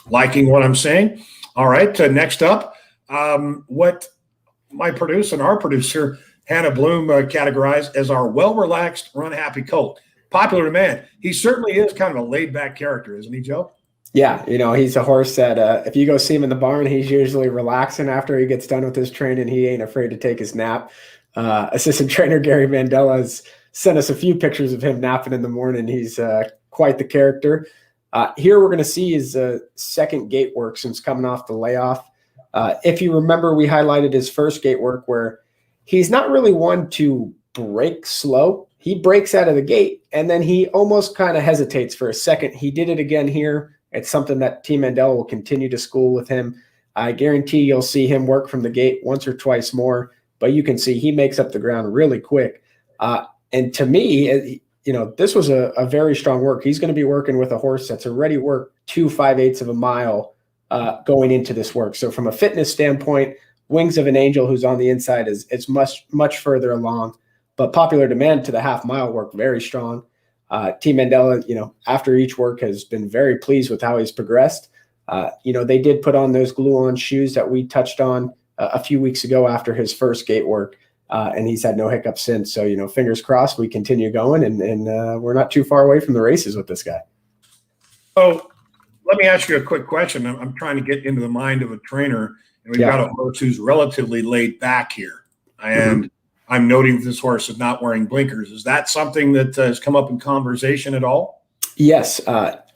liking what I'm saying. All right, next up, what my producer and our producer, Hannah Bloom, categorized as our well-relaxed, run-happy colt. Popular demand. He certainly is kind of a laid-back character, isn't he, Joe? Yeah, he's a horse that if you go see him in the barn, he's usually relaxing after he gets done with his training. He ain't afraid to take his nap. Assistant trainer Gary Mandela has sent us a few pictures of him napping in the morning. He's quite the character. Here we're going to see his second gate work since coming off the layoff. If you remember, we highlighted his first gate work where he's not really one to break slow. He breaks out of the gate, and then he almost kind of hesitates for a second. He did it again here. It's something that Team Mandela will continue to school with him. I guarantee you'll see him work from the gate once or twice more, but you can see he makes up the ground really quick. And to me, this was a very strong work. He's going to be working with a horse that's already worked 2 5/8 of a mile going into this work. So from a fitness standpoint, Wings of an Angel, who's on the inside, is much further along. But Popular Demand to the half-mile work, very strong. Team Mandela, after each work has been very pleased with how he's progressed. They did put on those glue-on shoes that we touched on a few weeks ago after his first gate work, and he's had no hiccups since. So, fingers crossed we continue going, and we're not too far away from the races with this guy. So let me ask you a quick question. I'm trying to get into the mind of a trainer, and we've got a horse who's relatively laid back here. And I'm noting this horse is not wearing blinkers. Is that something that has come up in conversation at all? Yes.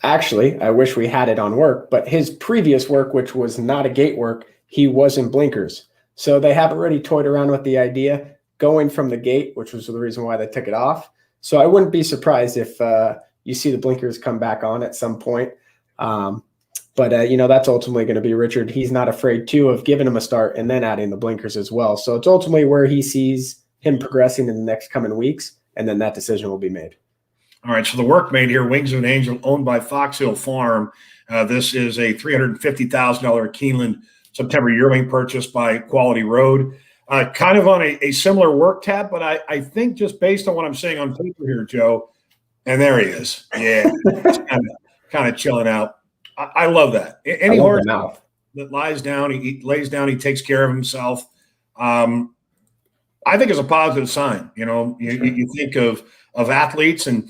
Actually, I wish we had it on work, but his previous work, which was not a gate work, he was in blinkers. So they have already toyed around with the idea going from the gate, which was the reason why they took it off. So I wouldn't be surprised if you see the blinkers come back on at some point. But that's ultimately going to be Richard. He's not afraid, too, of giving him a start and then adding the blinkers as well. So it's ultimately where he sees him progressing in the next coming weeks, and then that decision will be made. All right, so the work made here, Wings of an Angel, owned by Fox Hill Farm. This is a $350,000 Keeneland September yearling purchase by Quality Road. Kind of on a similar work tab, but I think just based on what I'm saying on paper here, Joe, and there he is. Yeah, kind of chilling out. I love that. Any horse that lies down, he lays down, he takes care of himself. I think it's a positive sign. You think of athletes, and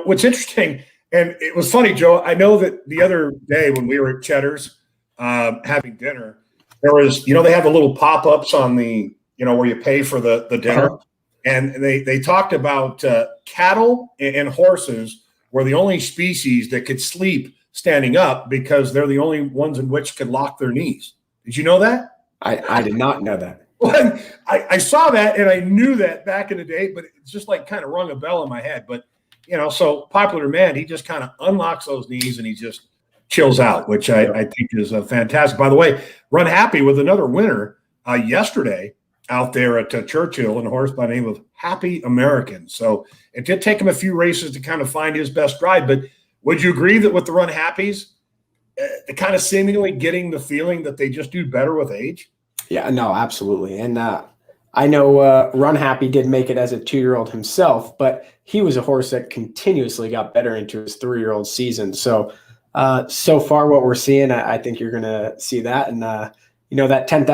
what's interesting, and it was funny, Joe. I know that the other day when we were at Cheddar's having dinner, there was, they have the little pop-ups on the, where you pay for the dinner, and they talked about cattle and horses were the only species that could sleep standing up because they're the only ones in which could lock their knees. Did you know that? I did not know that. Well, I saw that and I knew that back in the day, but it's just like kind of rung a bell in my head. But, so Popular Demand, he just kind of unlocks those knees and he just chills out, which I think is fantastic. By the way, Run Happy with another winner yesterday out there at Churchill, and a horse by the name of Happy American. So it did take him a few races to kind of find his best ride. But would you agree that with the Run Happies, kind of seemingly getting the feeling that they just do better with age? Yeah, no, absolutely. And I know Run Happy did make it as a 2-year-old himself, but he was a horse that continuously got better into his 3-year-old season. So, so far what we're seeing, I think you're going to see that. And, that 10,000